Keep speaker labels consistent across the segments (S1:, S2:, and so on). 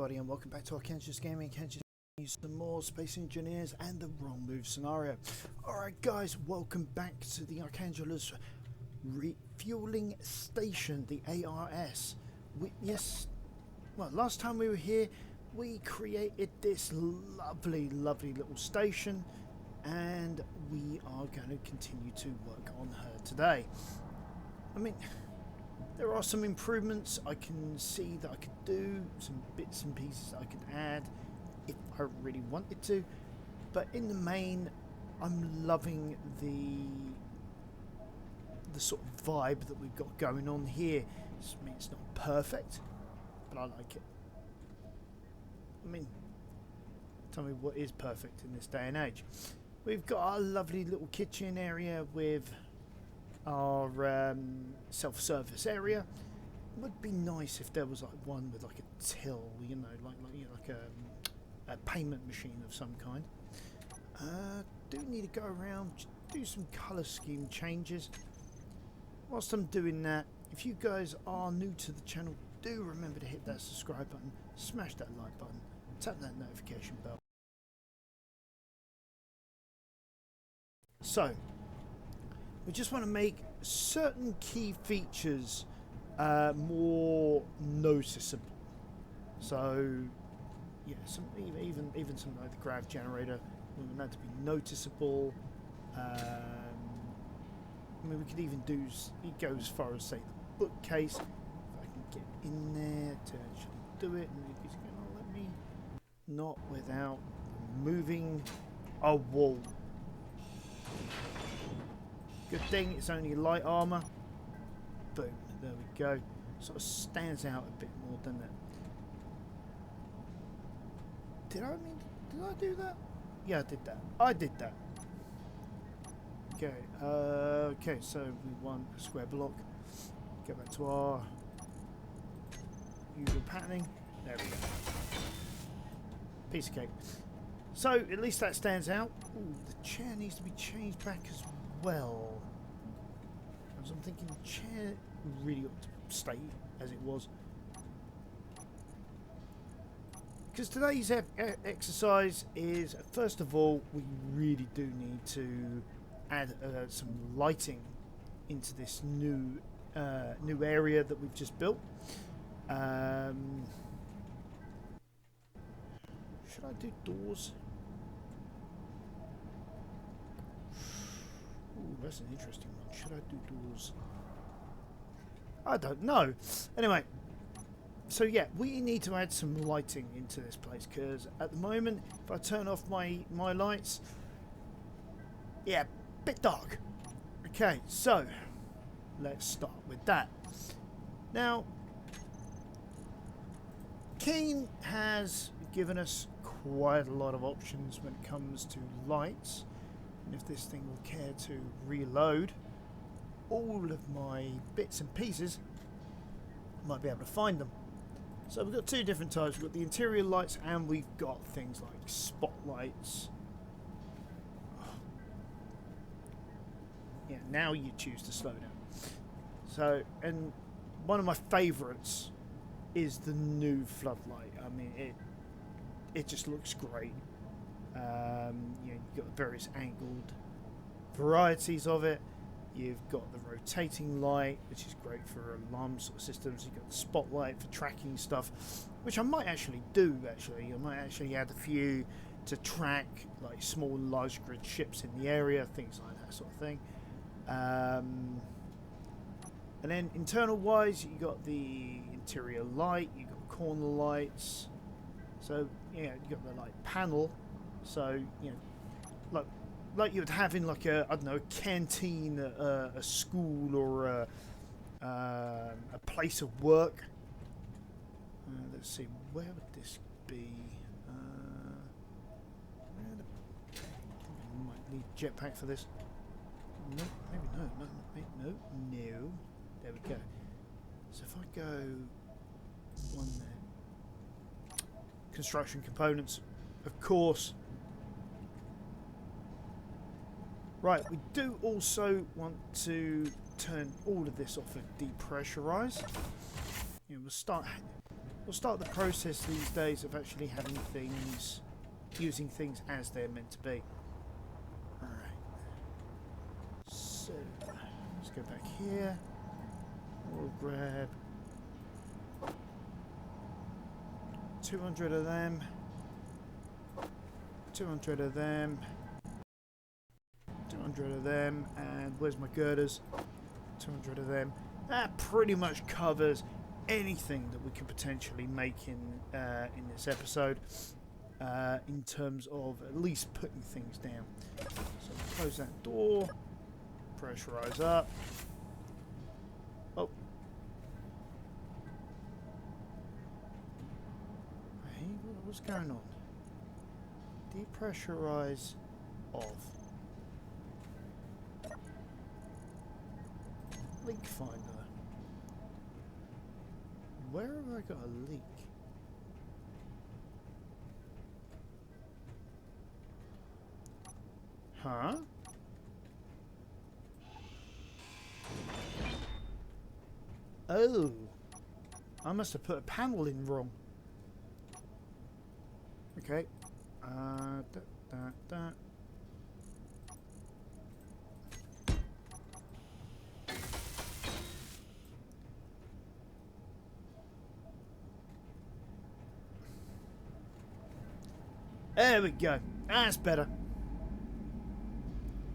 S1: everybody, and welcome back to Arkansas Gaming. Arkansas some more Space Engineers and the Wrong Move scenario. Alright guys, welcome back to the Archangelus Refueling Station, the ARS. Last time we were here, we created this lovely little station, and we are going to continue to work on her today. I mean, there are some improvements I can see that I could do, some bits and pieces I could add if I really wanted to, but in the main I'm loving the sort of vibe that we've got going on here. I mean, it's not perfect, but I like it. I mean, tell me what is perfect in this day and age. We've got our lovely little kitchen area with our self-service area. It would be nice if there was like one with like a till, you know, like a payment machine of some kind. Do need to go around, do some colour scheme changes. Whilst I'm doing that, if you guys are new to the channel, do remember to hit that subscribe button, smash that like button, tap that notification bell. So, we just want to make certain key features more noticeable. So, yeah, even something like the grav generator, we want that to be noticeable. I mean, we could even go as far as say the bookcase. If I can get in there to actually do it, and he's going to let me, not without moving a wall. Good thing it's only light armor. Boom, there we go. Sort of stands out a bit more, doesn't it? Did I do that? Yeah, I did that. Okay, okay, so we want a square block. Go back to our usual patterning. There we go. Piece of cake. So, at least that stands out. Ooh, the chair needs to be changed back as well. As I'm thinking, the chair really ought to stay as it was. Because today's exercise is, first of all, we really do need to add some lighting into this new area that we've just built. Should I do doors? Ooh, that's an interesting one. Should I do doors? I don't know. Anyway, so yeah, we need to add some lighting into this place, because at the moment, if I turn off my lights, yeah, bit dark. Okay, so let's start with that. Now, Kane has given us quite a lot of options when it comes to lights, and if this thing will care to reload all of my bits and pieces, I might be able to find them. So we've got two different types. We've got the interior lights, and we've got things like spotlights. Yeah, now you choose to slow down. So, and one of my favourites is the new floodlight. I mean, it just looks great. You know, you've got various angled varieties of it. You've got the rotating light, which is great for alarm sort of systems. You've got the spotlight for tracking stuff, which I might actually do. I might actually add a few to track like small, large grid ships in the area, things like that sort of thing. And then internal wise, you got the interior light, you got corner lights. So yeah, you got the light panel. So you know, like you would have in like a, I don't know, a canteen, a school, or a place of work. Let's see, where would this be? Might need jetpack for this. No, maybe no. There we go. So if I go one there, construction components, of course. Right, we do also want to turn all of this off and depressurize. You know, we'll start we'll start the process these days of actually having things, using things as they're meant to be. Alright. So, let's go back here. We'll grab 200 of them. 200 of them. 200 of them. And where's my girders? 200 of them. That pretty much covers anything that we could potentially make in this episode, in terms of at least putting things down. So close that door, pressurize up. Oh, hey, what's going on? Depressurize off. Leak finder. Where have I got a leak? Huh? Oh, I must have put a panel in wrong. Okay. Da. There we go. That's better.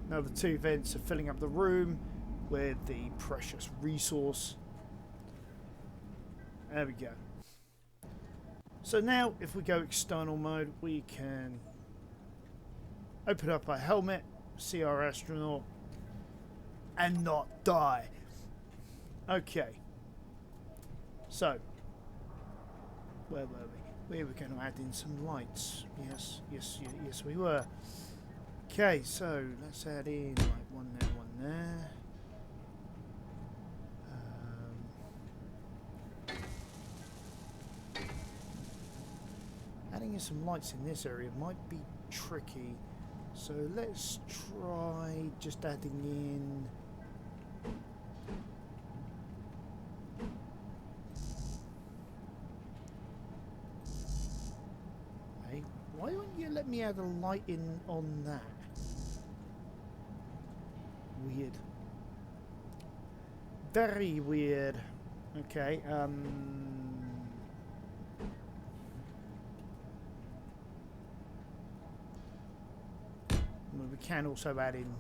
S1: Now the two vents are filling up the room with the precious resource. There we go. So now if we go external mode, we can open up our helmet, see our astronaut, and not die. Okay. So, where were we? We were going to add in some lights. Yes, we were. Okay, so let's add in like one there. Adding in some lights in this area might be tricky. So let's try just adding in why don't you let me add a light in on that? Weird. Very weird. Okay, we can also add in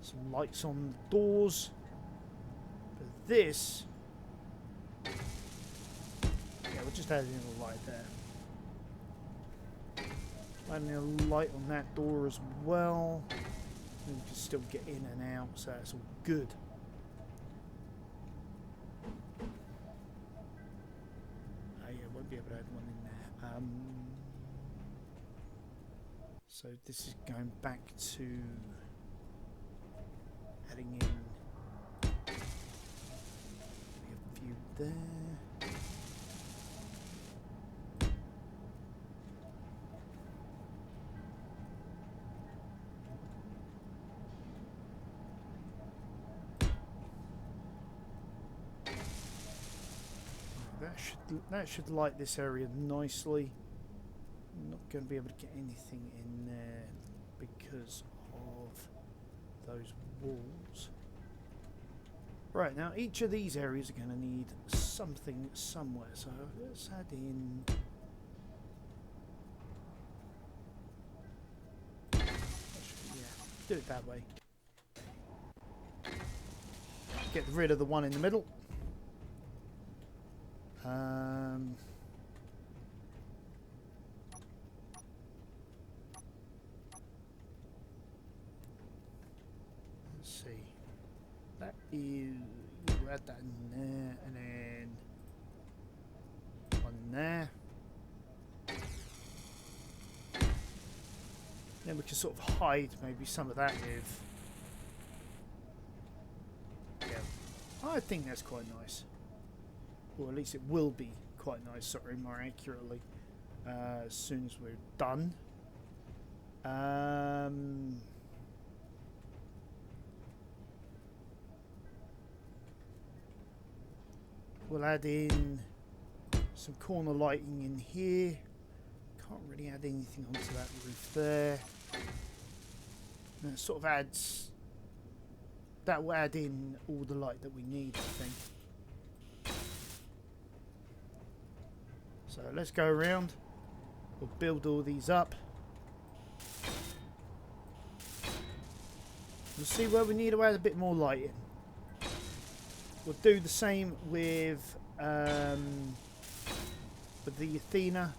S1: some lights on the doors. But this, yeah, we'll just add in a light there. Adding a light on that door as well. We can still get in and out, so that's all good. Oh yeah, won't be able to add one in there. So this is going back to adding in a few there. That should light this area nicely. I'm not going to be able to get anything in there because of those walls. Right, now each of these areas are going to need something somewhere. So let's add in... do it that way. Get rid of the one in the middle. Let's see. That is, you add that in there, and then one there. Then we can sort of hide maybe some of that with. Yeah, I think that's quite nice. Or at least it will be quite nice, sorry, more accurately, as soon as we're done. We'll add in some corner lighting in here. Can't really add anything onto that roof there. And it sort of adds... That will add in all the light that we need, I think. So let's go around. We'll build all these up. We'll see where we need to add a bit more light in. We'll do the same with the Athena.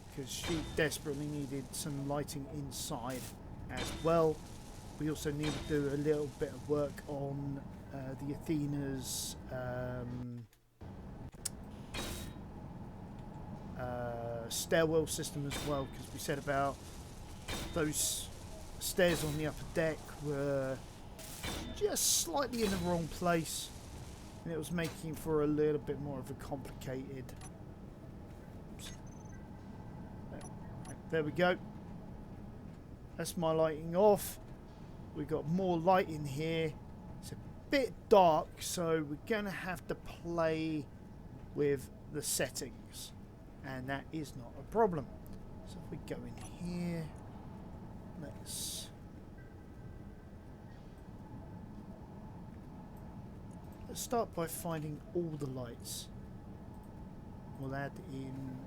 S1: Because she desperately needed some lighting inside as well. We also need to do a little bit of work on the Athena's stairwell system as well, because we said about those stairs on the upper deck were just slightly in the wrong place, and it was making for a little bit more of a complicated... Oops. There we go. That's my lighting off. We've got more light in here. It's a bit dark, so we're going to have to play with the settings, and that is not a problem. So if we go in here, let's start by finding all the lights. We'll add in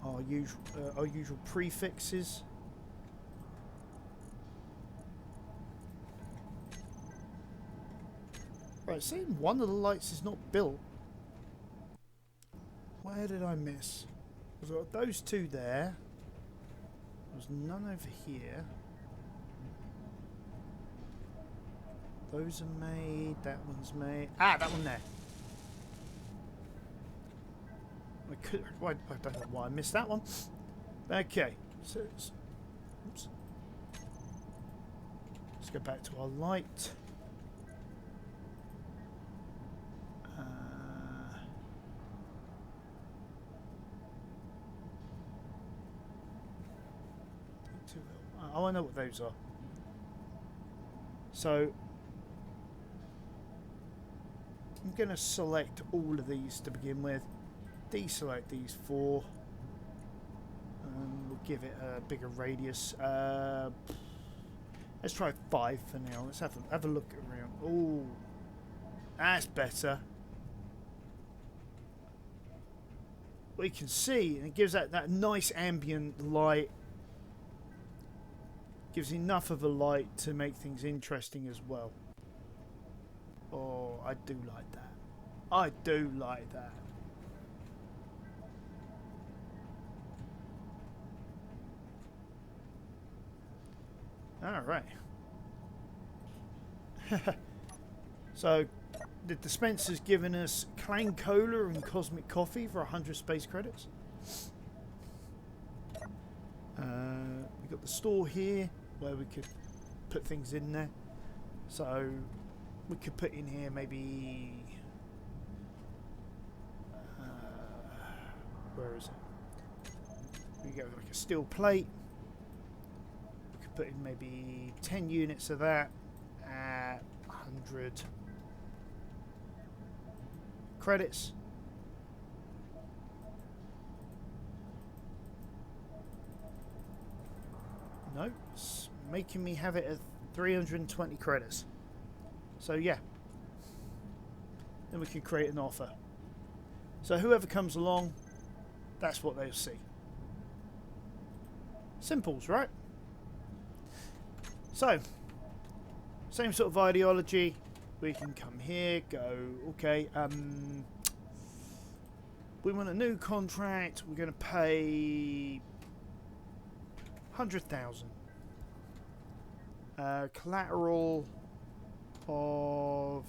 S1: our usual prefixes. Right, seeing one of the lights is not built. Where did I miss? We've got those two there. There's none over here. Those are made. That one's made. Ah, that one there. I don't know why I missed that one. Okay, so oops. Let's go back to our light. Oh, I know what those are. So I'm going to select all of these to begin with. Deselect these four. We'll give it a bigger radius. Let's try 5 for now. Let's have a look around. Oh, that's better. We can see, and it gives that nice ambient light. Gives enough of a light to make things interesting as well. Oh, I do like that. I do like that. Alright. So, the dispenser's given us Clang Cola and Cosmic Coffee for 100 space credits. We've got the store here where we could put things in there. So, we could put in here maybe... where is it? We go like a steel plate. We could put in maybe 10 units of that at 100 credits. No, it's making me have it at 320 credits. So yeah, then we can create an offer. So whoever comes along, that's what they'll see. Simples, right? So, same sort of ideology. We can come here, go, okay, we want a new contract. We're going to pay 100,000. Collateral of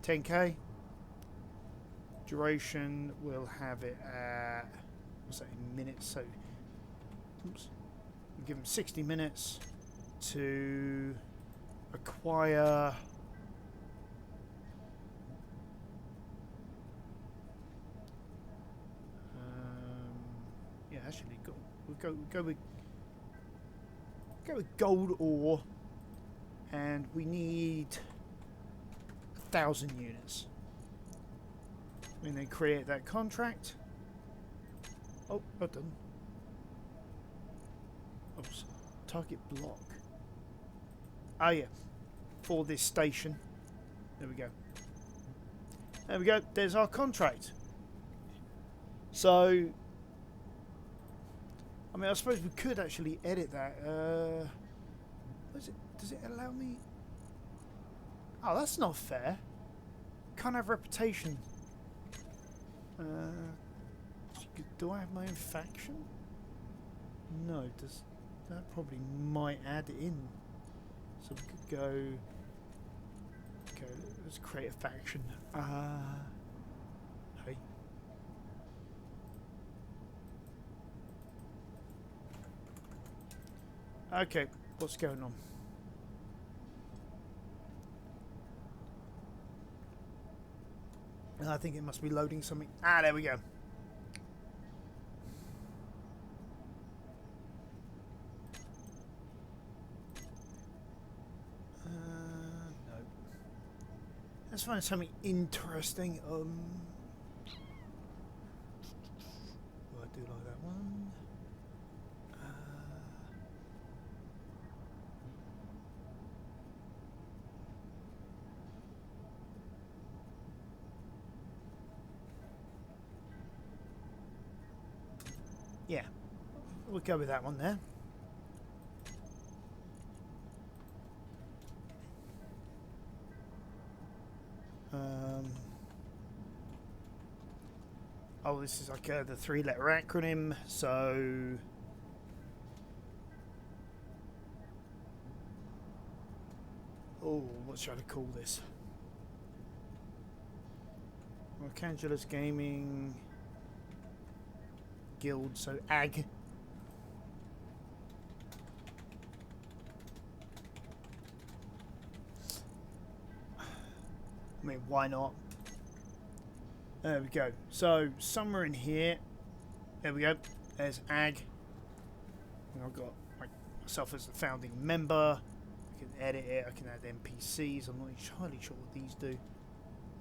S1: 10k. Duration, we'll have it at, what's that in minutes? So, oops, we'll give them 60 minutes to acquire yeah, actually we'll go go with gold ore, and we need 1,000 units. And then create that contract. Oh, well done. Oops. Target block. Oh yeah, for this station. There we go. There we go. There's our contract. So, I mean, I suppose we could actually edit that. What is it? Does it allow me? Oh, that's not fair. Can't have reputation. Do I have my own faction? No. Does that probably might add it in? So we could go. Okay, let's create a faction. Hey. Okay, what's going on? I think it must be loading something. Ah, there we go. No. Let's find something interesting. Oh, I do like that one. Yeah, we'll go with that one there. Oh, this is like the 3-letter acronym, so... Oh, what should I call this? Arcangela's Gaming... Guild, so AG. I mean, why not? There we go. So, somewhere in here, there we go. There's AG. And I've got myself as the founding member. I can edit it. I can add NPCs. I'm not entirely sure what these do.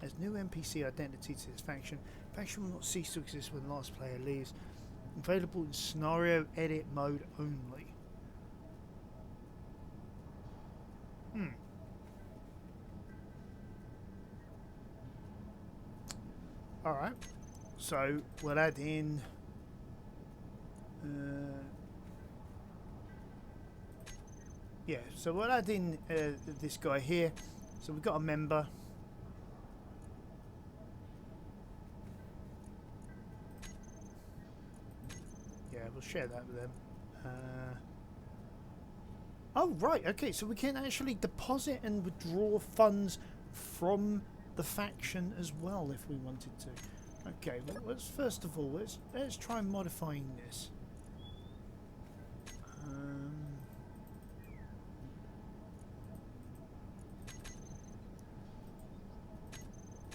S1: There's new NPC identity to this faction. Faction will not cease to exist when the last player leaves. Available in scenario edit mode only. Alright. So we'll add in yeah, so we'll add in this guy here. So we've got a member. We'll share that with them. Oh, right. Okay, so we can actually deposit and withdraw funds from the faction as well if we wanted to. Okay, well, let's first of all, let's try modifying this.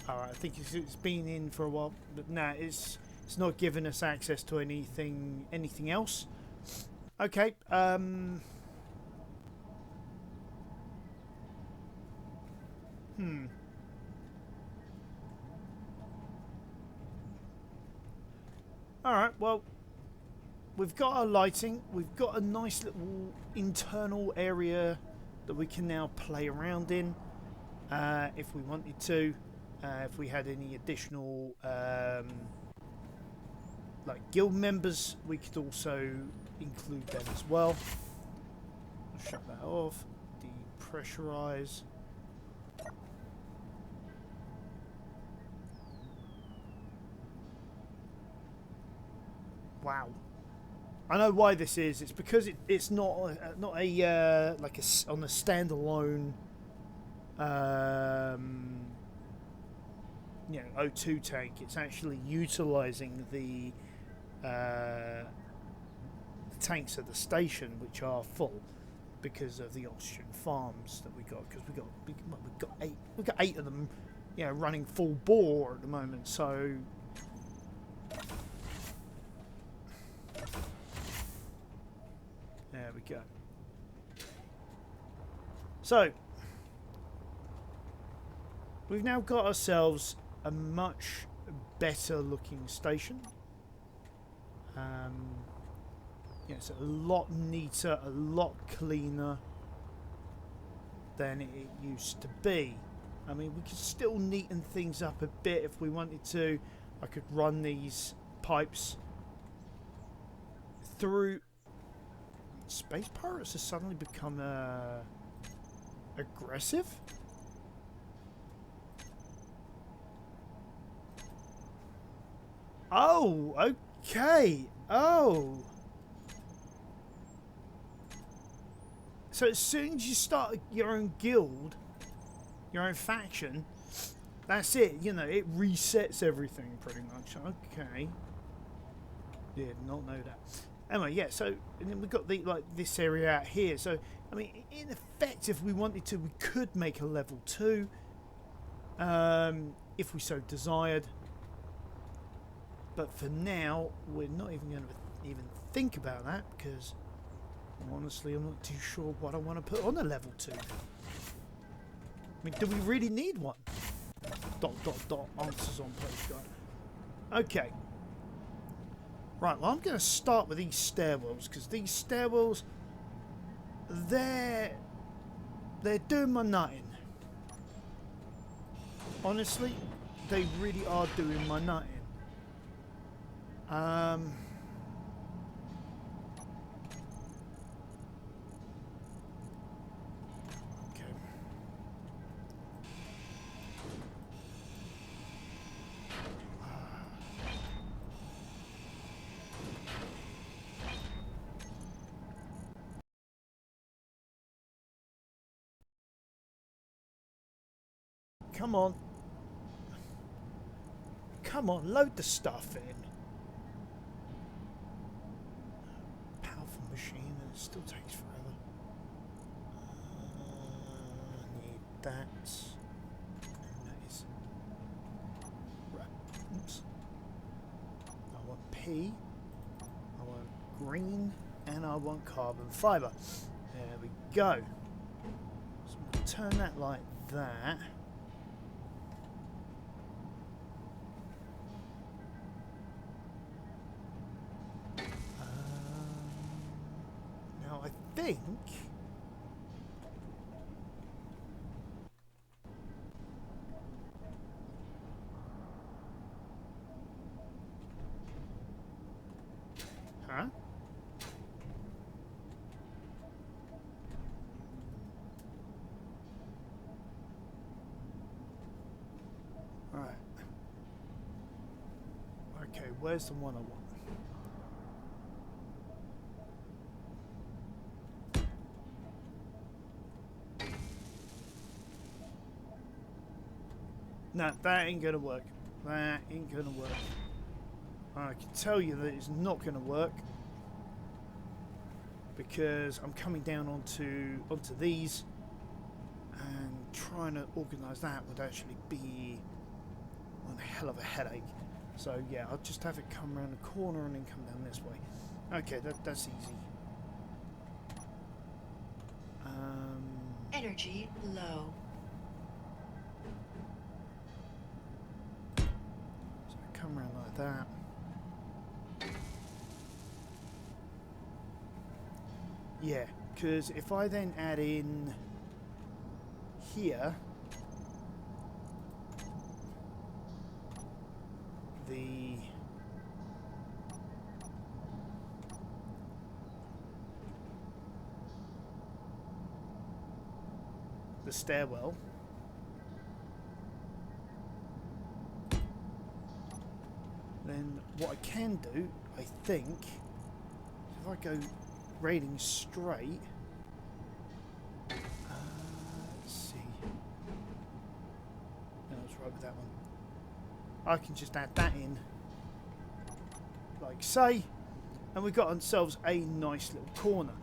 S1: Alright, I think it's been in for a while, but nah, it's not giving us access to anything else. Okay. Alright, well, we've got our lighting. We've got a nice little internal area that we can now play around in if we wanted to. If we had any additional like guild members, we could also include them as well. I'll shut that off. Depressurize. Wow. I know why this is. It's because it's not a like on a standalone you know, O2 tank. It's actually utilizing the tanks at the station, which are full because of the oxygen farms that we got. Because we got eight of them, you know, running full bore at the moment. So there we go. So, we've now got ourselves a much better looking station. Yeah, it's a lot neater, a lot cleaner than it used to be. I mean, we could still neaten things up a bit if we wanted to. I could run these pipes through. Space pirates have suddenly become aggressive. Oh, okay. Oh. So as soon as you start your own guild, your own faction, that's it. You know, it resets everything pretty much. Okay. Yeah, did not know that. Anyway, yeah. So and then we've got the this area out here. So I mean, in effect, if we wanted to, we could make a level 2, if we so desired. But for now, we're not even going to even think about that because. Honestly, I'm not too sure what I want to put on a level 2. I mean, do we really need one? ... answers on postcard. Okay. Right, well, I'm going to start with these stairwells because these stairwells, they're doing my nutting. Honestly, they really are doing my nutting. Come on. Come on, load the stuff in. Powerful machine, and it still takes forever. Need that. And that is... Right. Oops. I want P. I want green. And I want carbon fibre. There we go. So I'm going to turn that like that. Now I think... Huh? Right. Okay, where's the one I want? No, that ain't gonna work. That ain't gonna work. I can tell you that it's not gonna work because I'm coming down onto these, and trying to organise that would actually be one hell of a headache. So yeah, I'll just have it come around the corner and then come down this way. Okay, that's easy.
S2: Energy low.
S1: So come around like that. Yeah, because if I then add in here the stairwell, then what I can do, I think, if I go rating straight, let's see, no, I was right with that one. I can just add that in, like say, and we've got ourselves a nice little corner.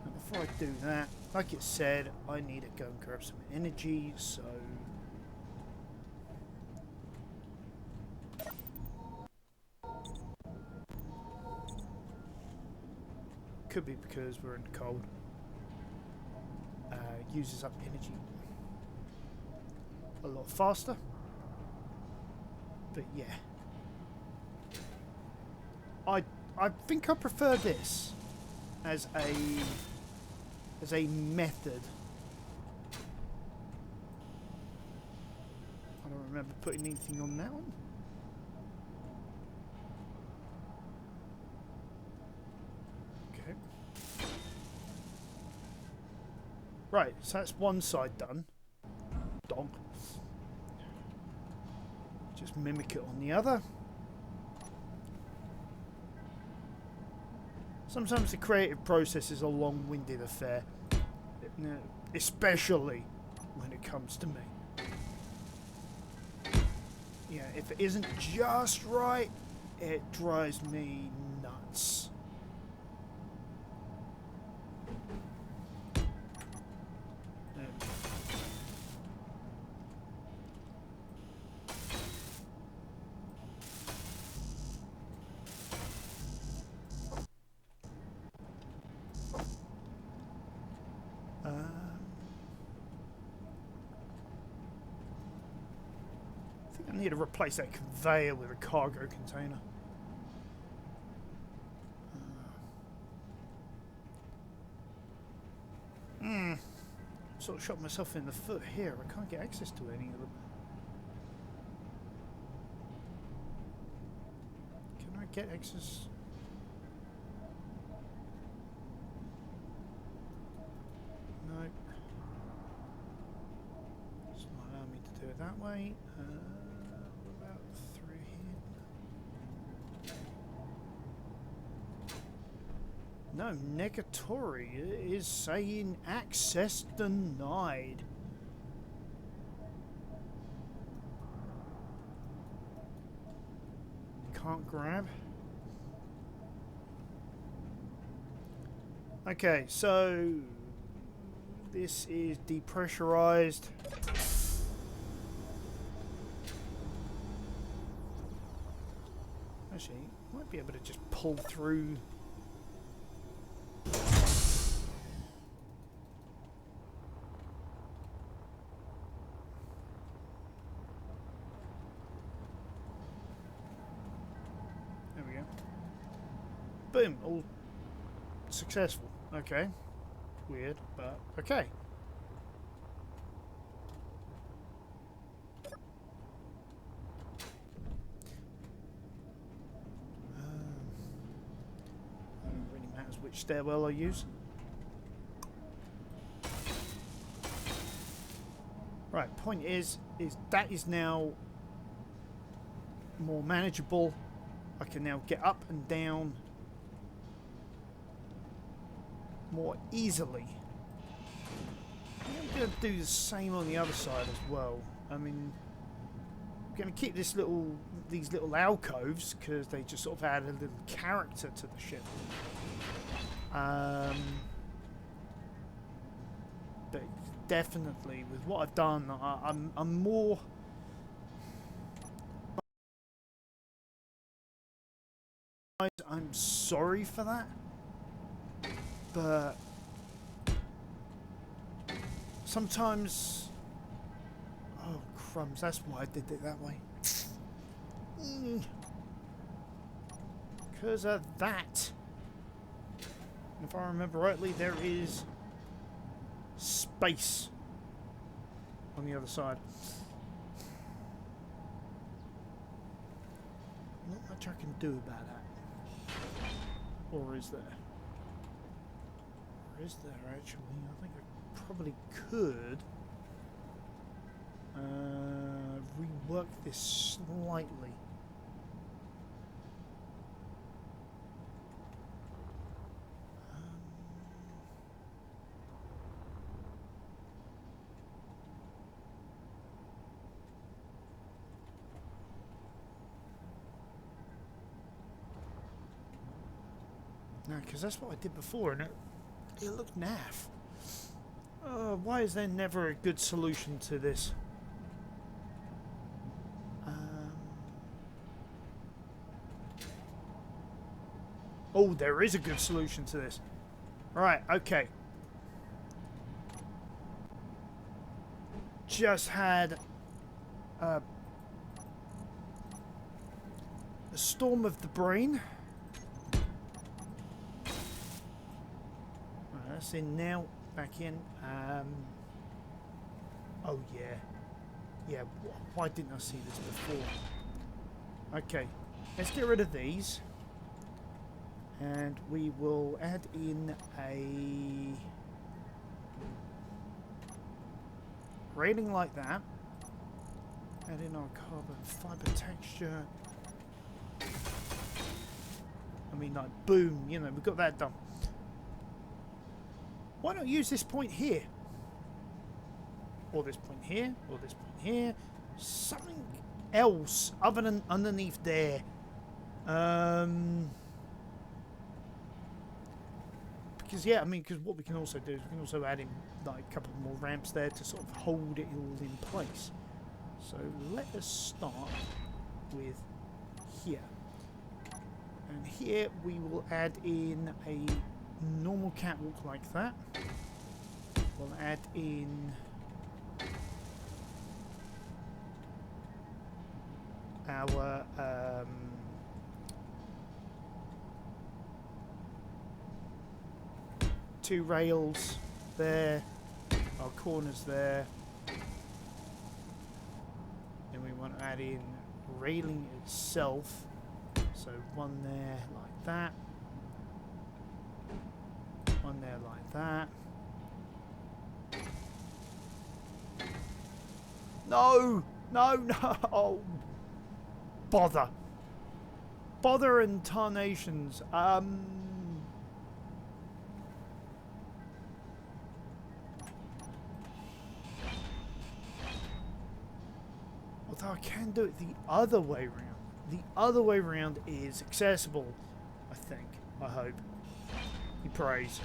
S1: And before I do that, like it said, I need to go and grab some energy, so... Could be because we're in the cold. uses up energy a lot faster. But yeah, I think I prefer this as a method. I don't remember putting anything on that one. Okay. Right, so that's one side done. Dog. Just mimic it on the other. Sometimes the creative process is a long-winded affair, especially when it comes to me. Yeah, if it isn't just right, it drives me nuts. I need to replace that conveyor with a cargo container. Sort of shot myself in the foot here. I can't get access to any of them. Can I get access? No. It's not allowing me to do it that way. What about through here? No, negatory is saying access denied. Can't grab. Okay, so this is depressurized. Actually, might be able to just pull through. There we go. Boom, all successful. Okay. Weird, but okay. It really matters which stairwell I use. Right, point is that is now more manageable. I can now get up and down more easily. I'm going to do the same on the other side as well. I mean, I'm going to keep these little alcoves because they just sort of add a little character to the ship. But definitely, with what I've done, I'm more. I'm sorry for that, but sometimes, oh crumbs, that's why I did it that way. Because of that. If I remember rightly, there is space on the other side. Not much I can do about that. Or is there? Or is there actually? I think I probably could rework this slightly. No, because that's what I did before, and it looked naff. Why is there never a good solution to this? Oh, there is a good solution to this. Right, okay. just had a storm of the brain. Right, that's in now. Back in. Oh yeah. Yeah, why didn't I see this before? Okay, let's get rid of these. And we will add in a railing like that. Add in our carbon fiber texture. I mean, like, boom, you know, we've got that done. Why not use this point here? Or this point here, or this point here. Something else other than underneath there. Because, yeah, I mean, because what we can also do is we can also add in, like, a couple more ramps there to sort of hold it all in place. So let us start with here. And here we will add in a normal catwalk like that. We'll add in our 2 rails there, our corners there. Then we want to add in railing itself, so one there like that, one there like that. No, no, no! Oh, bother and tarnations. Although I can do it the other way round. The other way round is accessible, I think. I hope. We praise.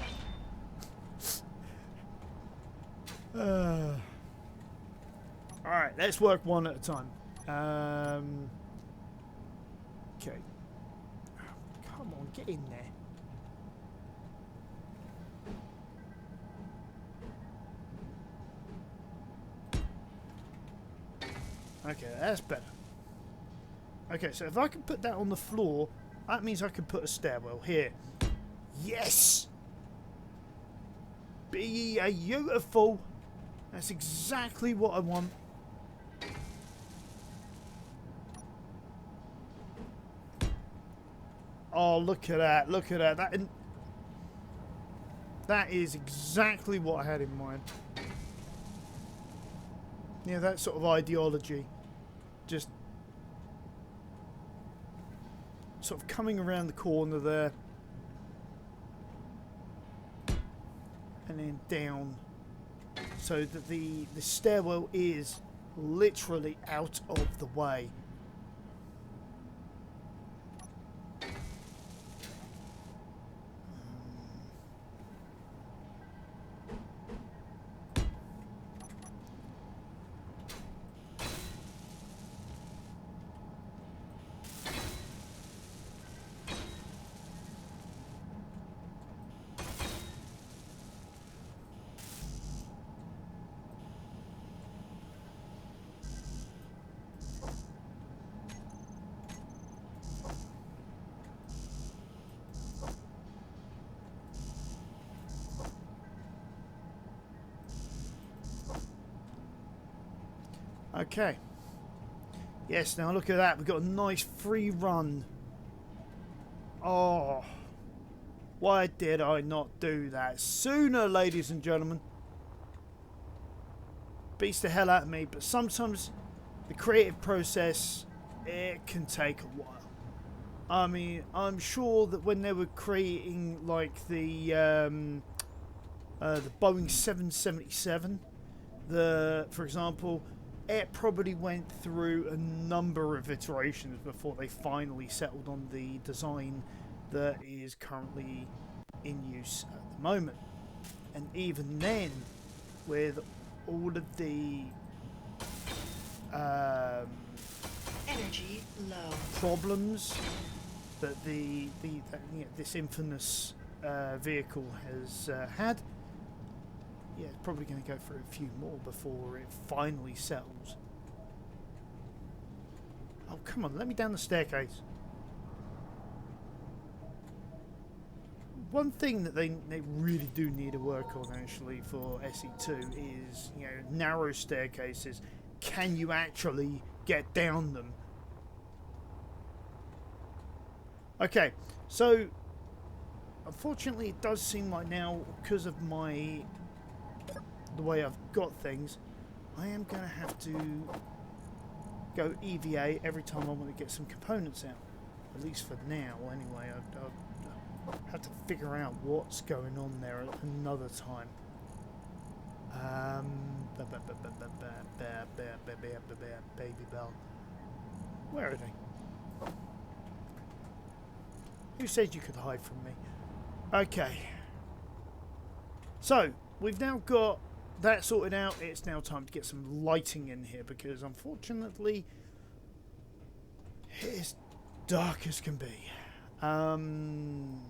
S1: Alright, let's work one at a time. Okay. Come on, get in there. Okay, that's better. Okay, so if I can put that on the floor, that means I can put a stairwell here. Yes! Be ye a beautiful. That's exactly what I want. Oh, look at that. Look at that. That is exactly what I had in mind. Yeah, that sort of ideology. Just sort of coming around the corner there. And then down. So that the stairwell is literally out of the way. Okay. Yes, now look at that. We've got a nice free run. Oh. Why did I not do that sooner, ladies and gentlemen? Beats the hell out of me, but sometimes the creative process, it can take a while. I mean, I'm sure that when they were creating, like, the Boeing 777, for example, it probably went through a number of iterations before they finally settled on the design that is currently in use at the moment. And even then, with all of the
S2: energy low
S1: problems that this infamous vehicle has had, yeah, it's probably going to go through a few more before it finally settles. Oh, come on, let me down the staircase. One thing that they really do need to work on, actually, for SE2 is, you know, narrow staircases. Can you actually get down them? Okay, so unfortunately it does seem like now, because of the way I've got things, I am going to have to go EVA every time I want to get some components out. At least for now, anyway. I'll have to figure out what's going on there another time. Baby Bell. Where are they? Who said you could hide from me? Okay. So, we've now got that sorted out. It's now time to get some lighting in here because, unfortunately, it's dark as can be. And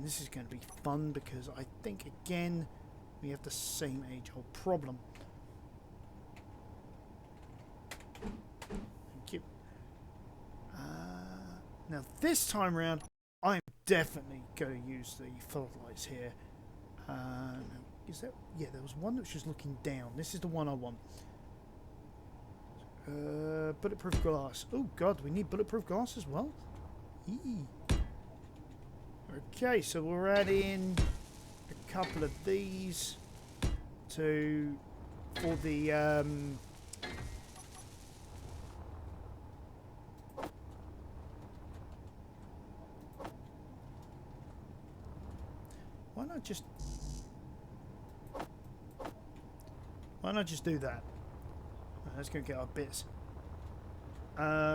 S1: this is going to be fun because I think, again, we have the same age-old problem. Thank you. Now, this time around, I'm definitely going to use the floodlights here. Is that... Yeah, there was one that was just looking down. This is the one I want. Bulletproof glass. Oh, God, we need bulletproof glass as well? Eee. Okay, so we're adding a couple of these for the why not just do that? Let's go get our bits. Boom.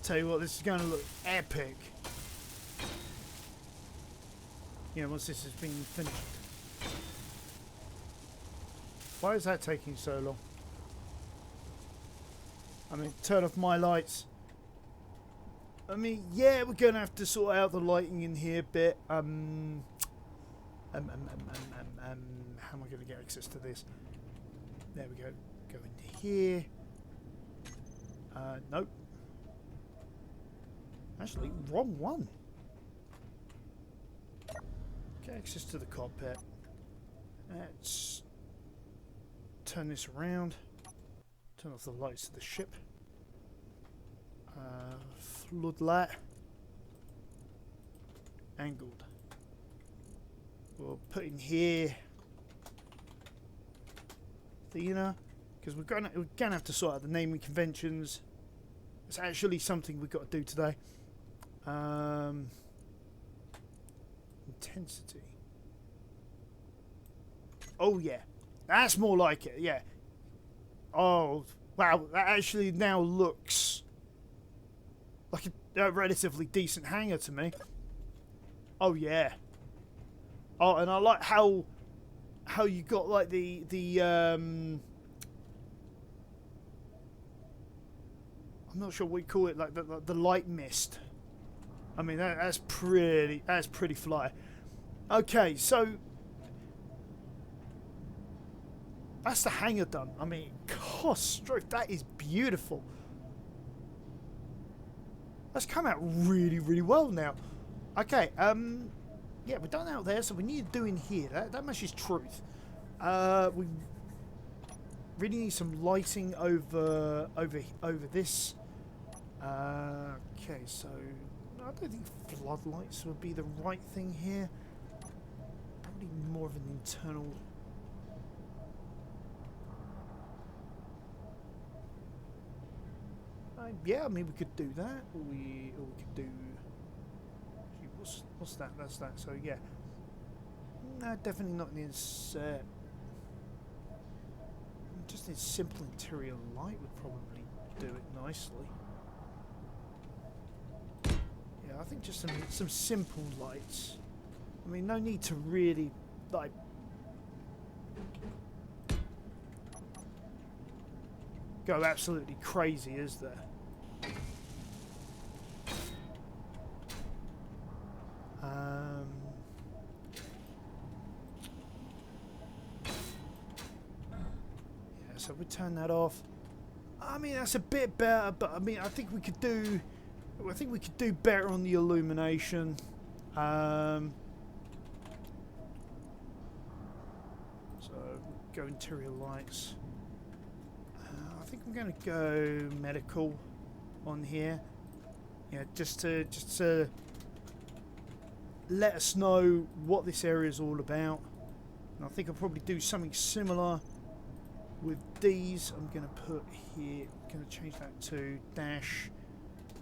S1: Tell you what, this is going to look epic. You know, once this has been finished. Why is that taking so long? I mean, turn off my lights. I mean, yeah, we're going to have to sort out the lighting in here a bit. How am I going to get access to this? There we go. Go into here. Nope. Actually, wrong one. Get access to the cockpit. Let's turn this around. Turn off the lights of the ship. Floodlight. Angled. We'll put in here. Athena. Because we're gonna have to sort out the naming conventions. It's actually something we've got to do today. Intensity. Oh yeah, that's more like it. Yeah. Oh wow, that actually now looks like a relatively decent hangar to me. Oh yeah. Oh, and I like how you got like the I'm not sure what we call it, like the light mist. I mean that's pretty fly. Okay, so that's the hangar done. I mean, gosh, stroke, that is beautiful. That's come out really, really well now. Okay, yeah, we're done out there, so we need to do in here. That much is truth. We really need some lighting over this. Okay, so I don't think floodlights would be the right thing here. Probably more of an internal. Yeah, I mean we could do that, or we could do. What's that? That's that. So yeah, no, definitely not in just a simple interior light would probably do it nicely. Yeah, I think just some simple lights. I mean, no need to really, like, go absolutely crazy, is there? Yeah, so we turn that off. I mean, that's a bit better, but I mean, I think we could do better on the illumination. So go interior lights. I think I'm going to go medical on here. Yeah, just to let us know what this area is all about. And I think I'll probably do something similar with these. I'm going to put here, I'm going to change that to dash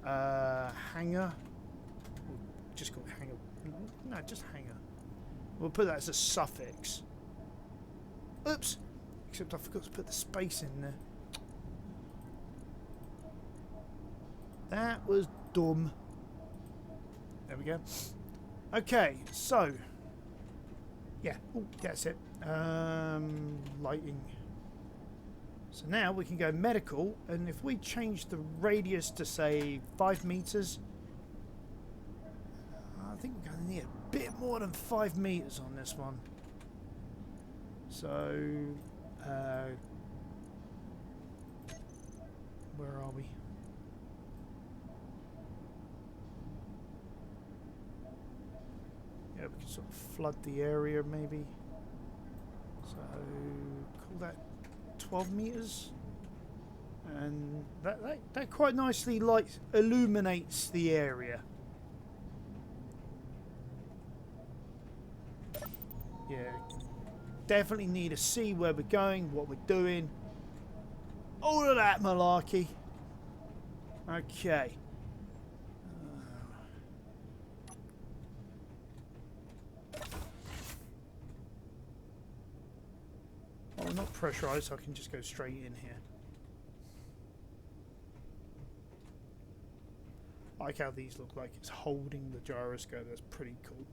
S1: hangar. Or just call it hangar. No, just hangar. We'll put that as a suffix. Oops! Except I forgot to put the space in there. That was dumb. There we go. Okay, so yeah, ooh, that's it. Lighting. So now we can go medical, and if we change the radius to say 5 meters, I think we're going to need a bit more than 5 meters on this one. So, where are we? Yeah, we can sort of flood the area maybe. So, call that 12 meters. And that quite nicely illuminates the area. Yeah. Definitely need to see where we're going, what we're doing. All of that malarkey. Okay. Oh, not pressurized, so I can just go straight in here. I like how these look like it's holding the gyroscope. That's pretty cool.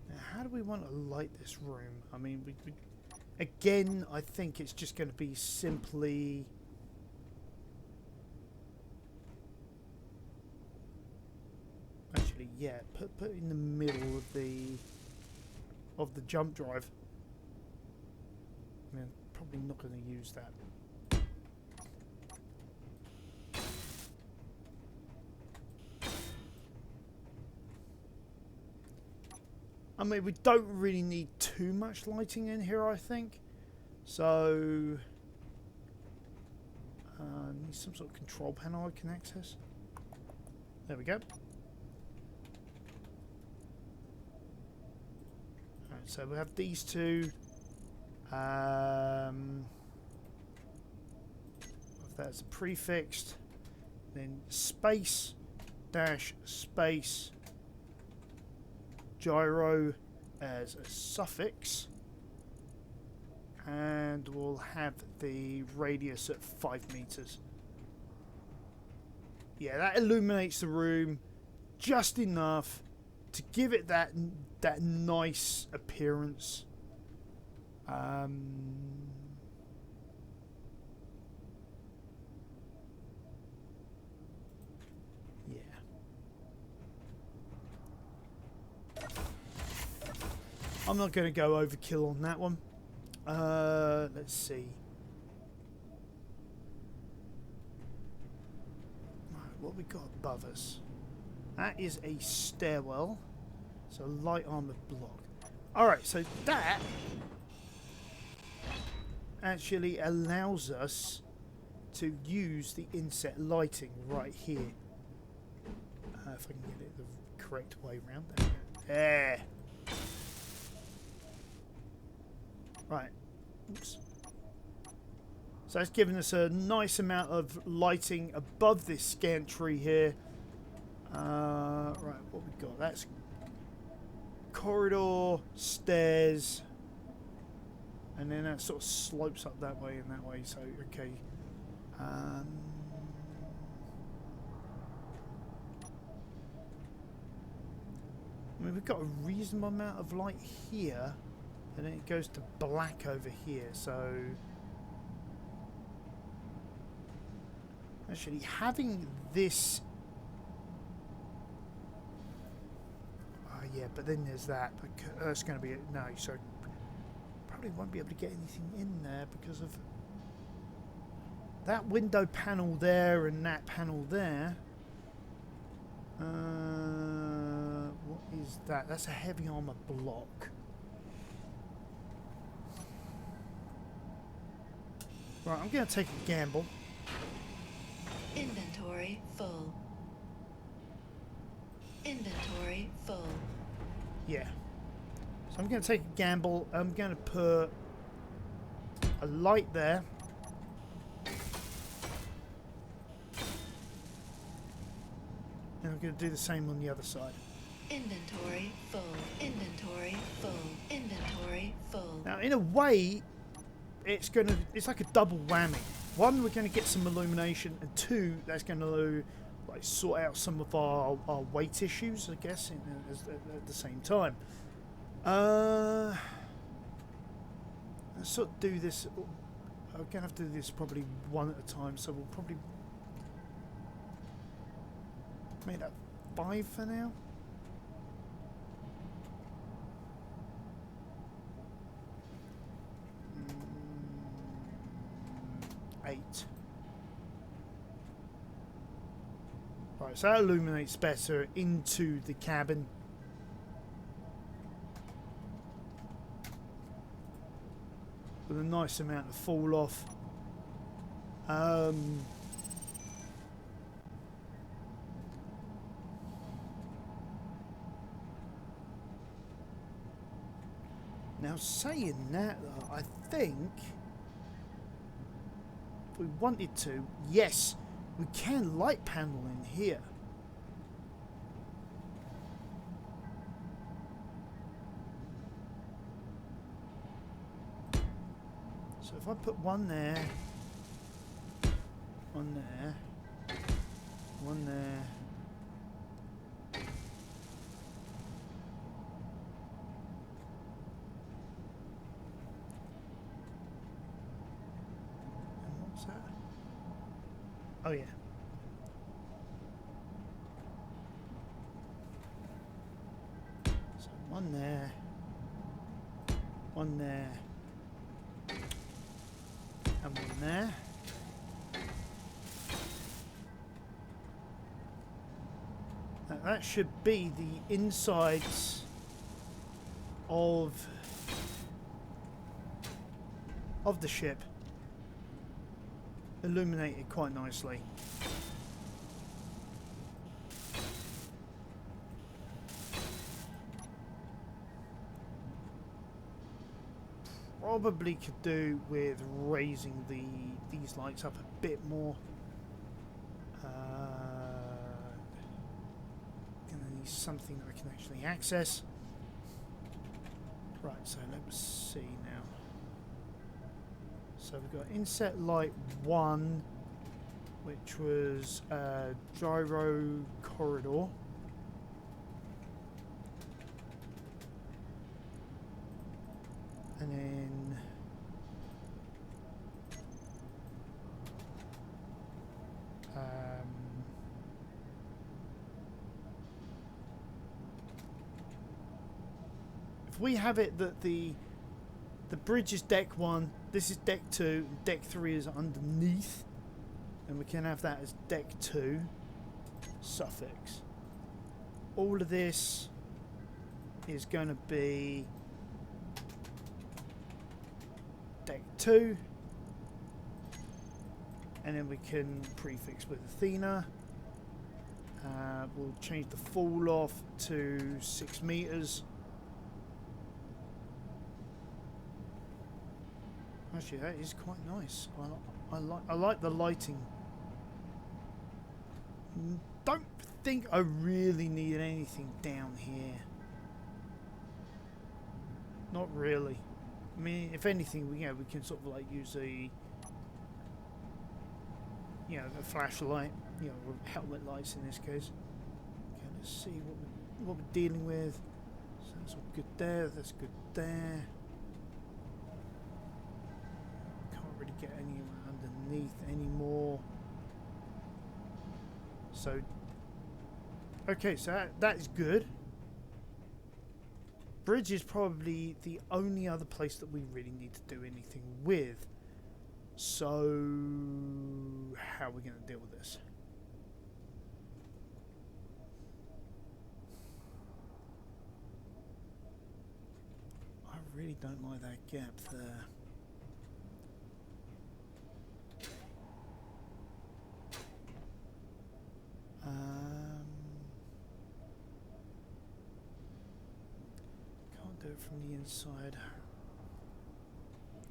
S1: Now how do we want to light this room? I mean, again, I think it's just going to be simply... Actually, yeah, put in the middle of the jump drive. I mean, probably not going to use that. I mean, we don't really need too much lighting in here, I think. So, need some sort of control panel I can access. There we go. Alright, so we have these two. If that's prefixed, then space dash space gyro as a suffix, and we'll have the radius at 5 meters. Yeah, that illuminates the room just enough to give it that nice appearance. I'm not going to go overkill on that one. Let's see. Right, what we got above us? That is a stairwell. So light armored block. Alright, so that actually allows us to use the inset lighting right here. If I can get it the correct way around. There. Right. Oops. So it's given us a nice amount of lighting above this gantry here. Right, what we got? That's corridor, stairs, and then that sort of slopes up that way and that way. So okay. I mean, we've got a reasonable amount of light here, and then it goes to black over here. So actually, having this. Yeah, but then there's that. That's going to be no. So probably won't be able to get anything in there because of that window panel there and that panel there. What is that? That's a heavy armor block. Right, I'm going to take a gamble.
S2: Inventory full. Inventory full.
S1: Yeah. So I'm going to take a gamble. I'm going to put a light there. And I'm going to do the same on the other side.
S2: Inventory full. Inventory full. Inventory full.
S1: Now, in a way, it's like a double whammy. One, we're going to get some illumination, and two, that's going to like sort out some of our weight issues, I guess, at the same time. Let's sort of do this. I'm going to have to do this probably one at a time, so we'll probably make that 5 for now. Eight. Right, so that illuminates better into the cabin. With a nice amount of fall off. Now, saying that, though, I think if we wanted to, yes, we can light panel in here. So if I put one there, one there, one there. Oh yeah. So one there, and one there. Now that should be the insides of the ship. Illuminated quite nicely. Probably could do with raising these lights up a bit more. Gonna need something that I can actually access. Right, so let's see now. So we've got inset light 1, which was gyro corridor. And then if we have it that the bridge is deck 1, this is deck 2, and deck 3 is underneath, and we can have that as deck 2 suffix. All of this is going to be deck 2, and then we can prefix with Athena. We'll change the fall off to 6 meters. Actually, that is quite nice. I like the lighting. Don't think I really need anything down here. Not really. I mean, if anything, we can sort of like use a a flashlight, or helmet lights in this case. Okay, let's see what we're dealing with. So that's all good there. That's good there. Can't really get anywhere underneath anymore. So, okay, so that is good. Bridge is probably the only other place that we really need to do anything with. So, how are we going to deal with this? I really don't like that gap there. Can't do it from the inside.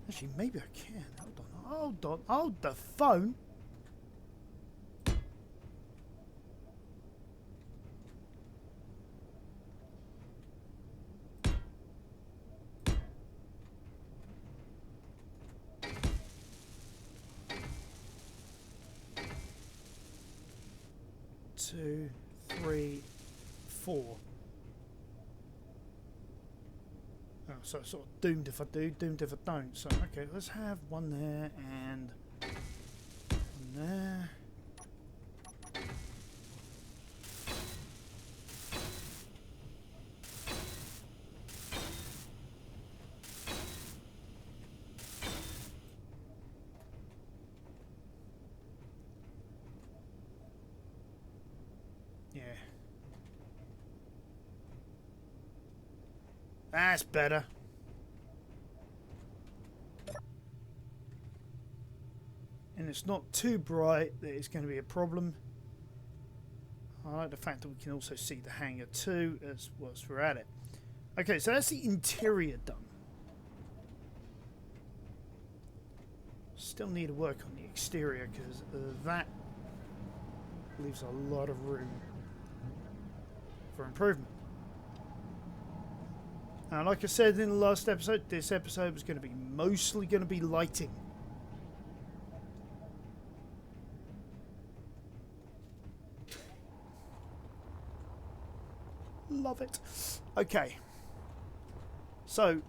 S1: Actually, maybe I can. Hold on. Hold the phone. Two, three, four. Oh, so it's sort of doomed if I do, doomed if I don't. So, okay, let's have one there and one there. Yeah. That's better. And it's not too bright that it's going to be a problem. I like the fact that we can also see the hangar too as we're at it. Okay, so that's the interior done. Still need to work on the exterior because that leaves a lot of room for improvement. Now, like I said in the last episode, this episode was going to be mostly going to be lighting. Love it. Okay. So,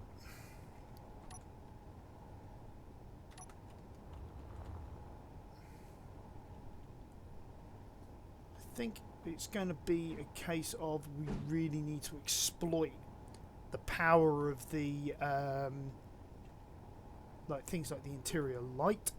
S1: I think it's going to be a case of we really need to exploit the power of the like things like the interior light.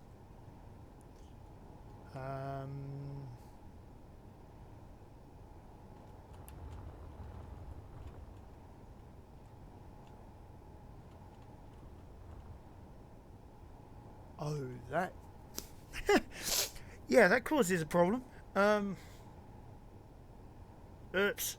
S1: Oh, that yeah, that causes a problem. Oops.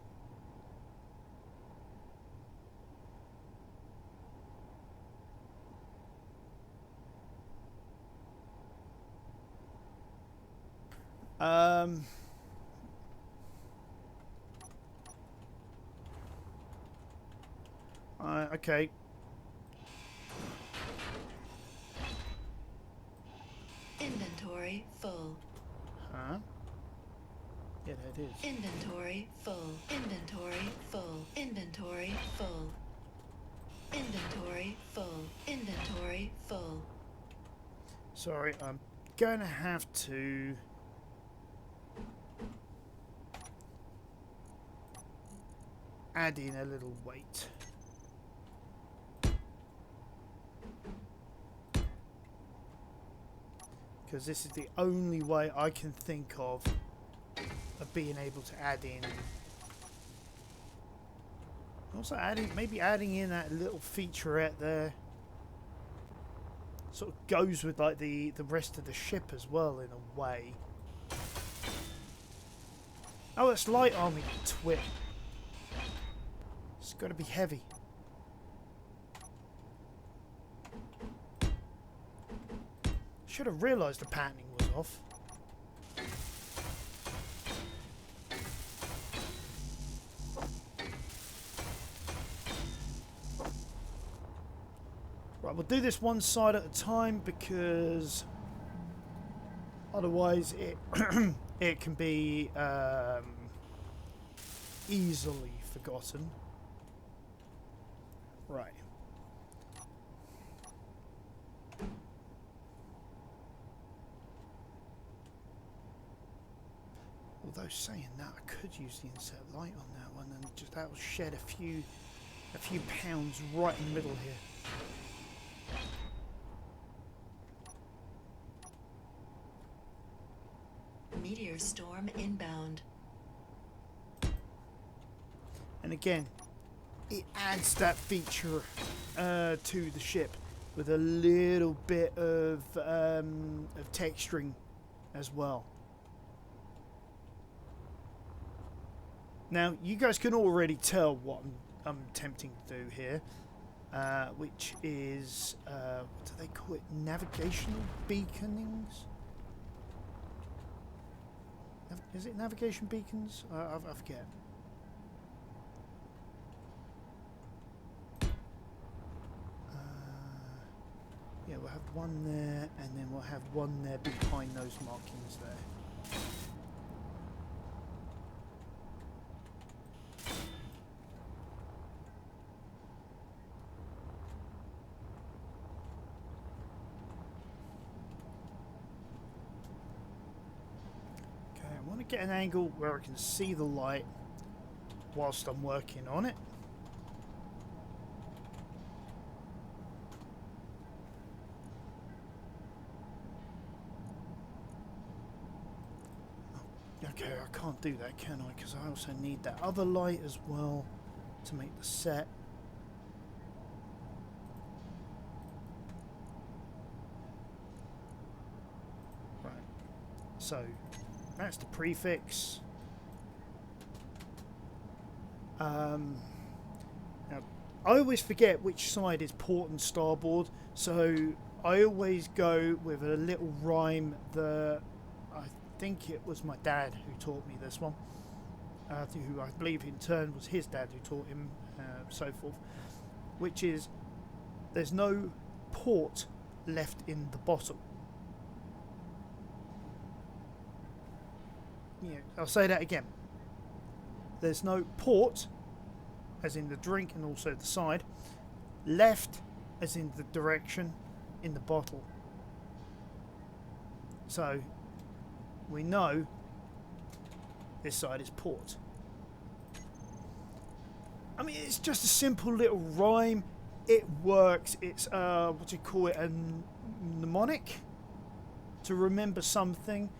S1: Okay.
S2: Inventory full.
S1: Huh? Yeah, that is.
S2: Inventory full. Inventory full. Inventory full. Inventory full. Inventory full.
S1: Sorry, I'm going to have to add in a little weight. Because this is the only way I can think of being able to add in. Also maybe adding in that little featurette there. Sort of goes with like the rest of the ship as well in a way. Oh, it's light armor, you twit. It's got to be heavy. Should have realised the patterning was off. Right, Right, we'll do this one side at a time because otherwise it it can be easily forgotten. Right. Although saying that, I could use the insert light on that one, and just that will shed a few pounds right in the middle here.
S2: Meteor storm inbound.
S1: And again, it adds that feature to the ship with a little bit of texturing as well. Now, you guys can already tell what I'm attempting to do here, which is, what do they call it? Navigational beaconings? Is it navigation beacons? I forget. Yeah, we'll have one there, and then we'll have one there behind those markings there. Okay, I want to get an angle where I can see the light whilst I'm working on it. Okay, I can't do that, can I? Because I also need that other light as well to make the set. Right. So, that's the prefix. Now, I always forget which side is port and starboard, so I always go with a little rhyme that I think it was my dad who taught me this one, who I believe in turn was his dad who taught him, so forth, which is, there's no port left in the bottle. Yeah, I'll say that again. There's no port, as in the drink and also the side, left as in the direction in the bottle. So we know this side is port. I mean, it's just a simple little rhyme. It works. It's what do you call it? A mnemonic to remember something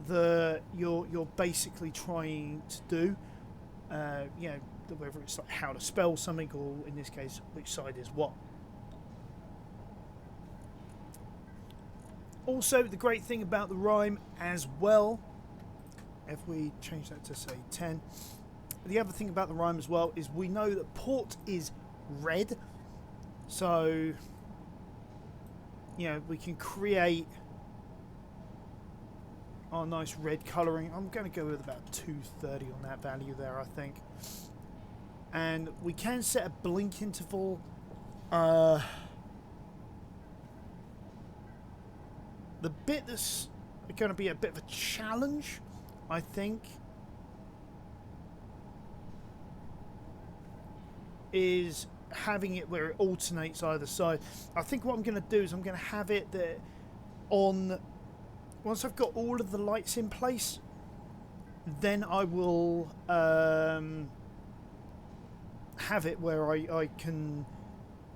S1: that you're basically trying to do. You know, whether it's like how to spell something, or in this case, which side is what. Also, the great thing about the rhyme as well, if we change that to say 10, the other thing about the rhyme as well is we know that port is red, so you know, we can create our nice red colouring. I'm going to go with about 230 on that value there, I think. And we can set a blink interval. The bit that's going to be a bit of a challenge, I think, is having it where it alternates either side. I think what I'm going to do is I'm going to have it that on, once I've got all of the lights in place, then I will have it where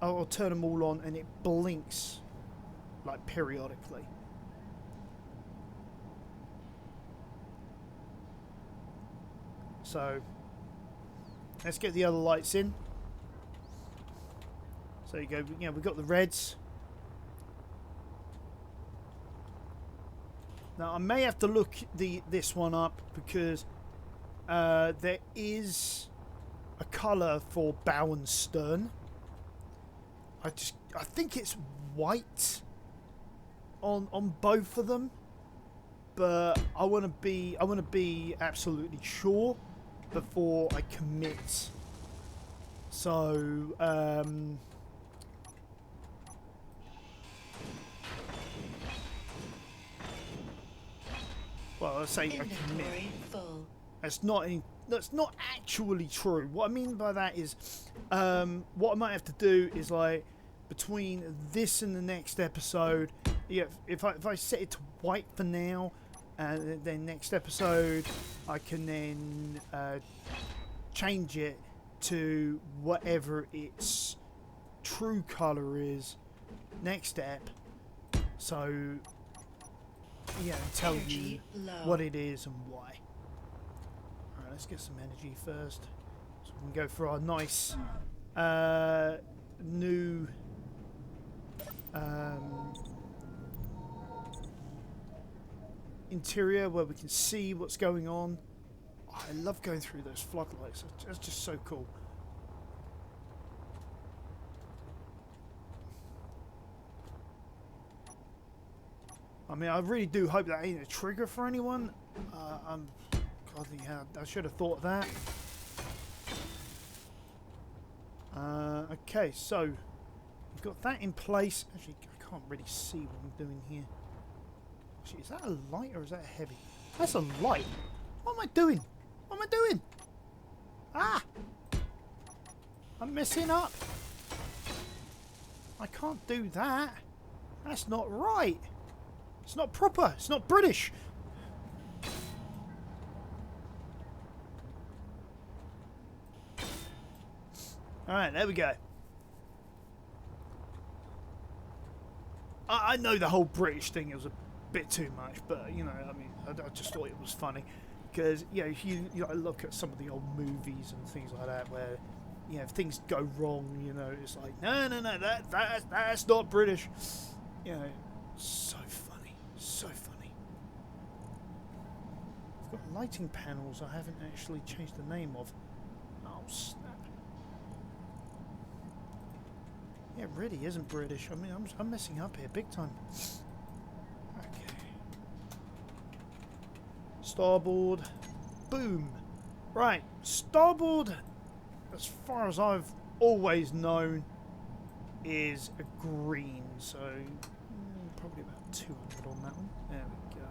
S1: I'll turn them all on and it blinks like periodically. So let's get the other lights in. So you go, you know, we've got the reds. Now I may have to look this one up because there is a colour for bow and stern. I think it's white on both of them, but I want to be absolutely sure before I commit. So Well, I say I commit.
S2: Inventory full.
S1: That's not actually true. What I mean by that is, what I might have to do is like between this and the next episode. Yeah, if I set it to white for now, and then next episode I can then change it to whatever its true color is next step. So yeah, tell you
S2: Energy low.
S1: what it is and why. Alright, let's get some energy first. So we can go for our nice new interior where we can see what's going on. Oh, I love going through those floodlights. That's just so cool. I mean, I really do hope that ain't a trigger for anyone. God, yeah, I should have thought of that. Okay, so we've got that in place. Actually, I can't really see what I'm doing here. Actually, is that a light or is that a heavy? That's a light. What am I doing? What am I doing? Ah! I'm messing up. I can't do that. That's not right. It's not proper. It's not British. Alright, there we go. I know the whole British thing was a bit too much, but, you know, I mean, I just thought it was funny. Because, you know, if you know, look at some of the old movies and things like that where, you know, if things go wrong, you know, it's like, no, that's not British. You know, so funny. So funny. I've got lighting panels I haven't actually changed the name of. Oh, snap. Yeah, it really isn't British. I mean, I'm messing up here big time. Okay. Starboard. Boom. Right. Starboard, as far as I've always known, is a green. So, probably about 200 on that one. There we go.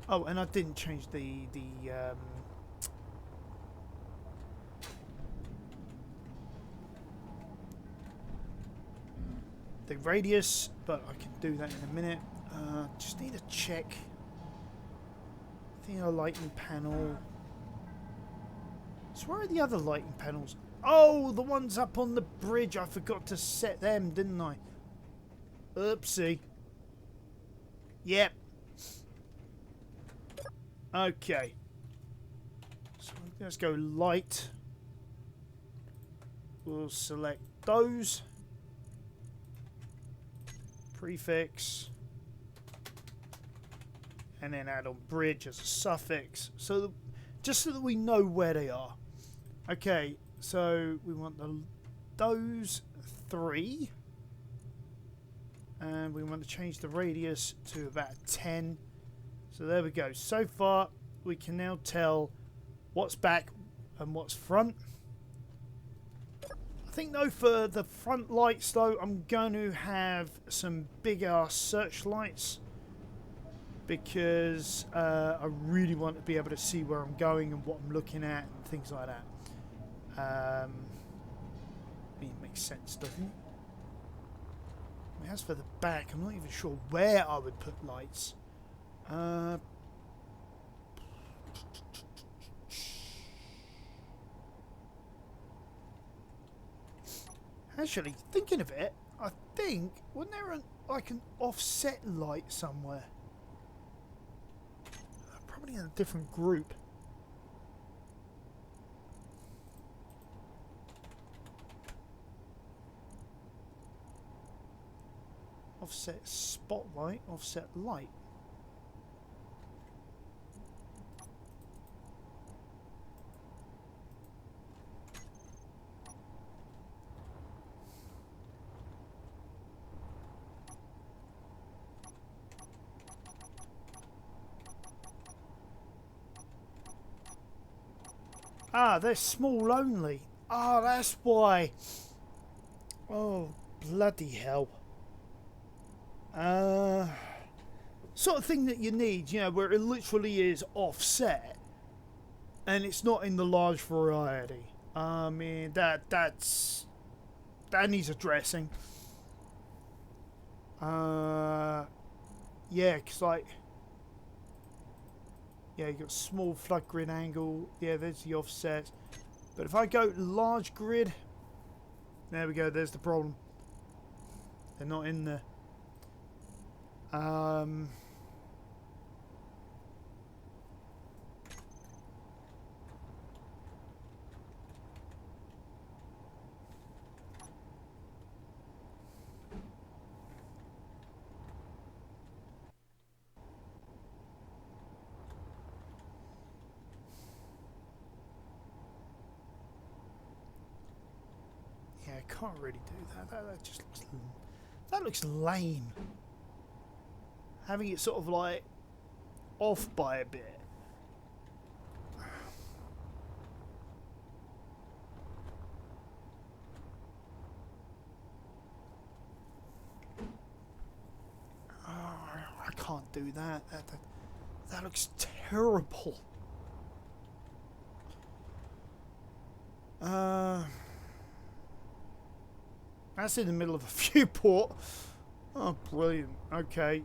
S1: Oh, and I didn't change the radius, but I can do that in a minute. Just need to check the lighting panel. So where are the other lighting panels? Oh, the ones up on the bridge. I forgot to set them, didn't I? Oopsie. Yep. Okay. So let's go light. We'll select those. Prefix, and then add on bridge as a suffix, so just so that we know where they are. Okay, so we want those 3, and we want to change the radius to about 10. So there we go. So far, we can now tell what's back and what's front. I think though for the front lights though, I'm going to have some bigger searchlights because I really want to be able to see where I'm going and what I'm looking at and things like that. I mean, it makes sense, doesn't it? I mean, as for the back, I'm not even sure where I would put lights. Actually, thinking of it, I think, wasn't there like an offset light somewhere? Probably in a different group. Offset spotlight, offset light. Ah, they're small only. Ah, that's why. Oh, bloody hell. Sort of thing that you need, you know, where it literally is offset and it's not in the large variety. I mean, that needs addressing. Yeah, because like, yeah, you got small flood grid angle. Yeah, there's the offset. But if I go large grid, there we go. There's the problem. They're not in there. Yeah, I can't really do that. That just looks lame. Having it sort of like off by a bit. I can't do that. That looks terrible. That's in the middle of a viewport. Oh, brilliant. Okay.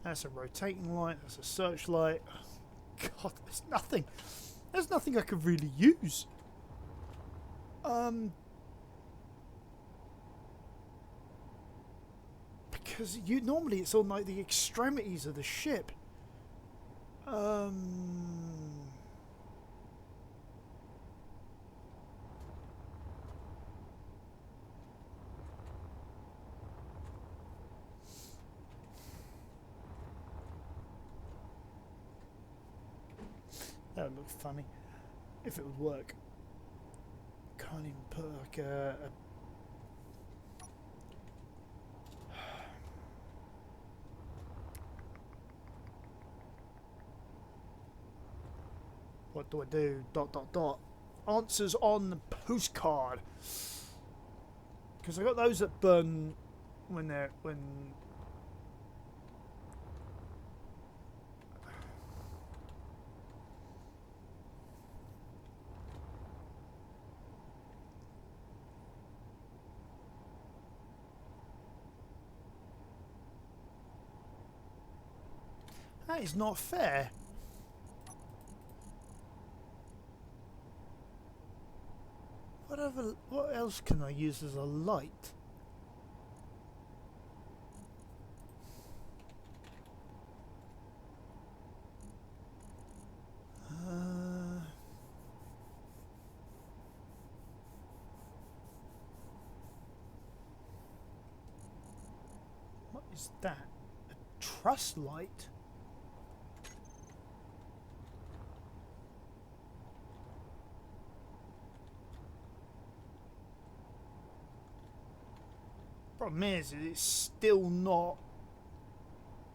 S1: That's a rotating light. That's a searchlight. God, there's nothing. There's nothing I could really use. Because normally it's on like the extremities of the ship. That would look funny if it would work. Can't even put like a what do I do? ... Answers on the postcard. Because I got those that burn when they're That is not fair. What else can I use as a light? What is that? A truss light? Problem is, it's still not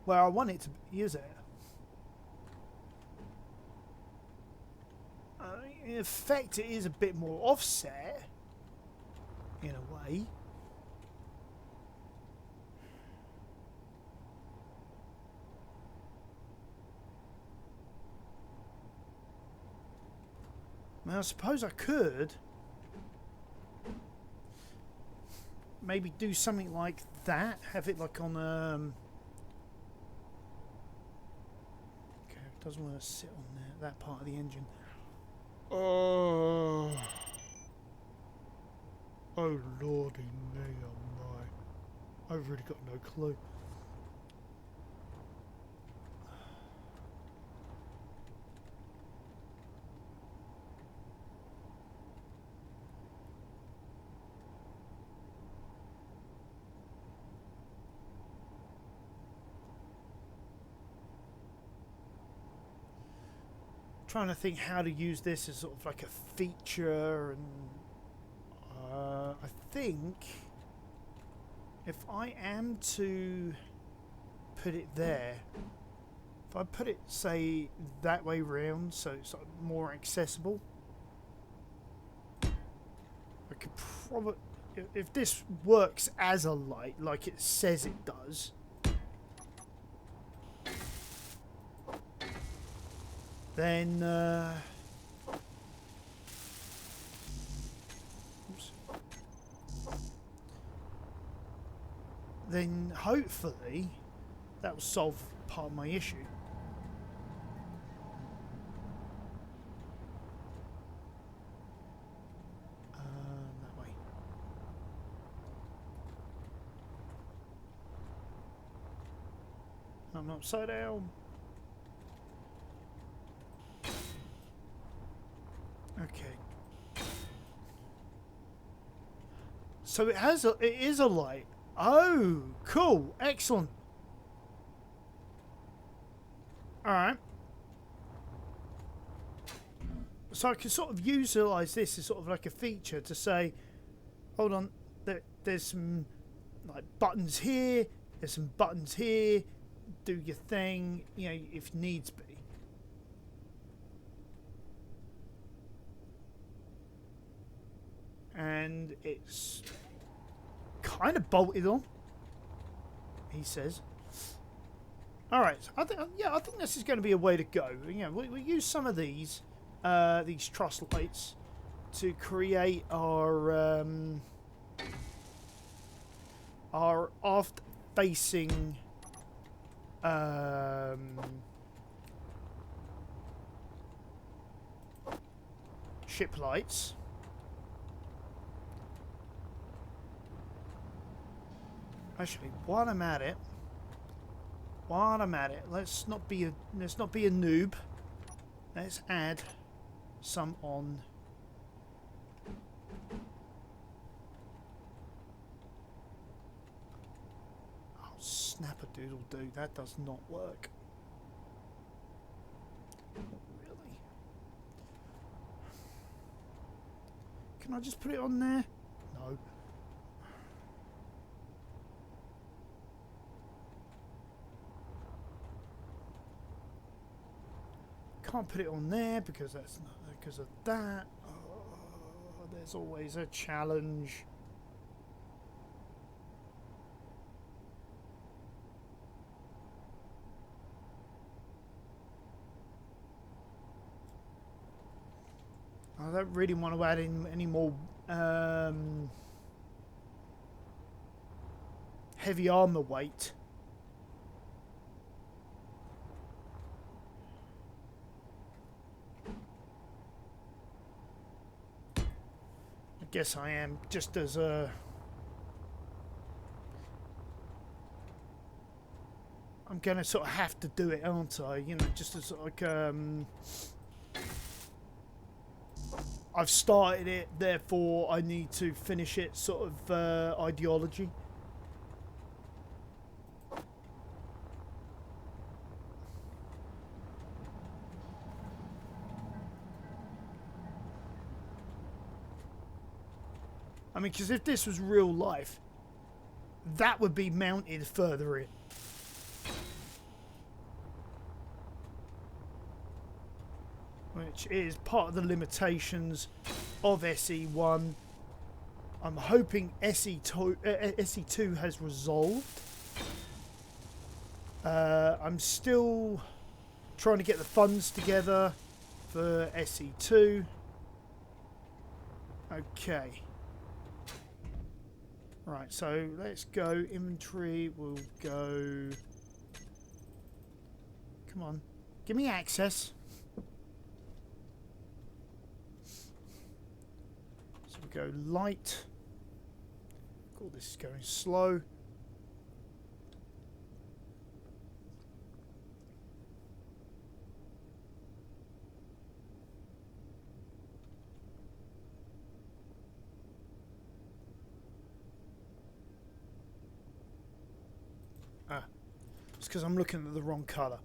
S1: where I want it to be, is it? In effect, it is a bit more offset, in a way. I suppose I could maybe do something like that. Have it like on okay, it doesn't want to sit on there, that part of the engine. Oh lordy me, oh my. I've really got no clue. trying to think how to use this as sort of like a feature, and I think if I am to put it there, if I put it, say, that way round, so it's like more accessible, I could probably, if this works as a light like it says it does, then oops, then hopefully that will solve part of my issue. That way. I'm upside down. Okay. So it is a light. Oh, cool. Excellent. Alright. So I can sort of utilise this as sort of like a feature to say, hold on, there's some like buttons here, there's some buttons here, do your thing, you know, if needs be. And it's kind of bolted on, he says. Alright, I think this is going to be a way to go. You know, we use some of these truss lights to create our aft-facing ship lights. Actually, while I'm at it, let's not be a noob. Let's add some on. Oh, snap-a-doodle-doo, that does not work. Really? Can I just put it on there? No. Can't put it on there because that's not because of that. Oh, there's always a challenge. I don't really want to add in any more heavy armor weight. Guess I am just as a I'm gonna sort of have to do it, aren't I? You know, just as like I've started it, therefore I need to finish it sort of ideology. I mean, because if this was real life, that would be mounted further in. Which is part of the limitations of SE1. I'm hoping SE2 has resolved. I'm still trying to get the funds together for SE2. Okay. Right, so let's go. Inventory will go. Come on. Give me access. So we go light. Cool, this is going slow. It's because I'm looking at the wrong colour.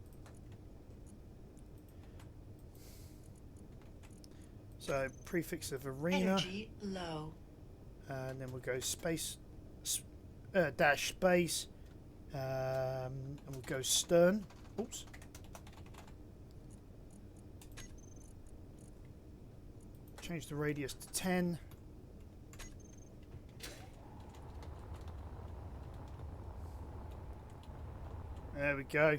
S1: So prefix of arena.
S2: Energy low.
S1: And then we'll go space, dash space, and we'll go stern. Oops. Change the radius to 10. There we go.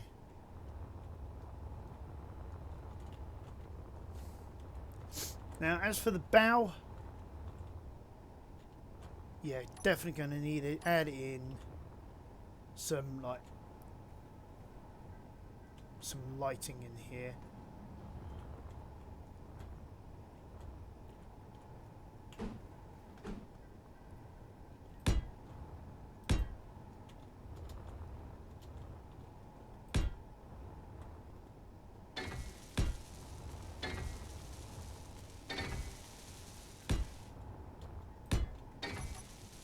S1: Now, as for the bow, yeah, definitely going to need to add in some lighting in here.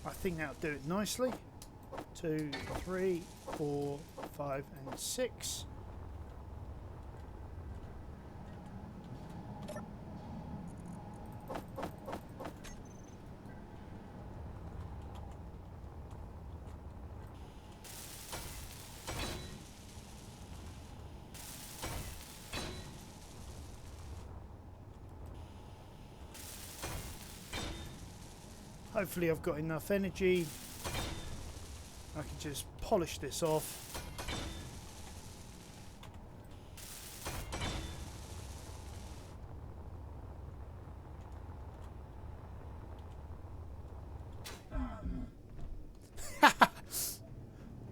S1: I think that'll do it nicely. 2, 3, 4, 5, and 6. Hopefully I've got enough energy. I can just polish this off.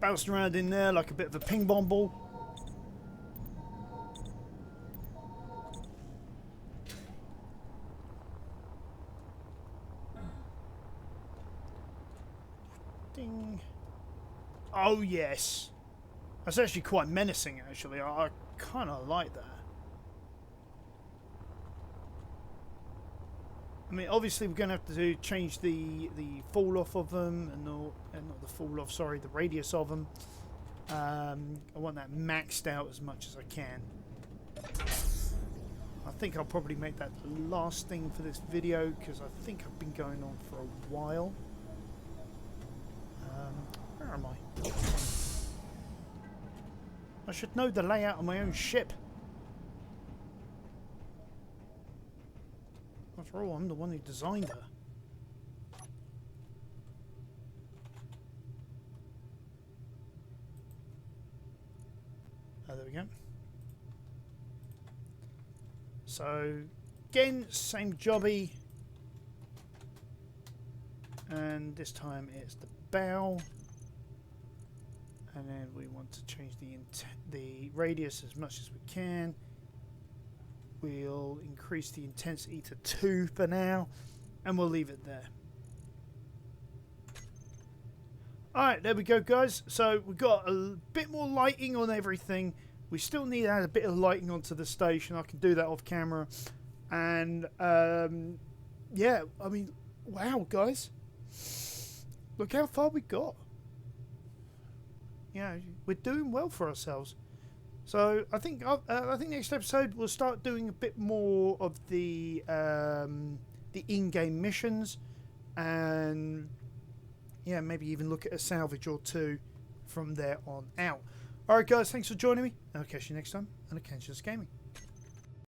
S1: Bounced around in there like a bit of a ping pong ball. Ding. Oh yes, that's actually quite menacing. Actually, I kind of like that. I mean, obviously we're going to have to change the fall off of them, and not the fall off. Sorry, the radius of them. I want that maxed out as much as I can. I think I'll probably make that the last thing for this video because I think I've been going on for a while. Where am I? I should know the layout of my own ship. After all, I'm the one who designed her. Oh, there we go. So, again, same jobby. And this time it's the bow. And then we want to change the radius as much as we can. We'll increase the intensity to 2 for now, and we'll leave it there. Alright, there we go, guys. So we've got a bit more lighting on everything. We still need to add a bit of lighting onto the station. I can do that off camera. And, yeah, I mean, wow, guys. Look how far we got. Yeah, we're doing well for ourselves. So I think next episode we'll start doing a bit more of the in-game missions, and yeah, maybe even look at a salvage or two from there on out. All right, guys, thanks for joining me. I'll catch you next time on Akanshas Gaming.